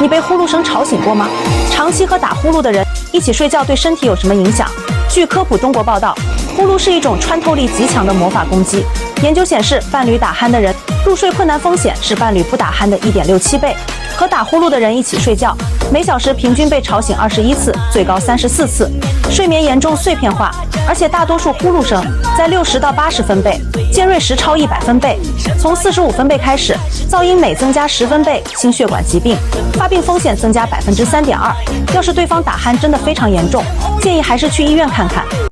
你被呼噜声吵醒过吗？长期和打呼噜的人一起睡觉对身体有什么影响？据科普中国报道，呼噜是一种穿透力极强的魔法攻击。研究显示，伴侣打鼾的人入睡困难风险是伴侣不打鼾的1.67倍。和打呼噜的人一起睡觉，每小时平均被吵醒21次，最高34次，睡眠严重碎片化，而且大多数呼噜声在60到80分贝，尖锐时超100分贝。从45分贝开始，噪音每增加10分贝，心血管疾病发病风险增加3.2%。要是对方打鼾真的非常严重，建议还是去医院看看。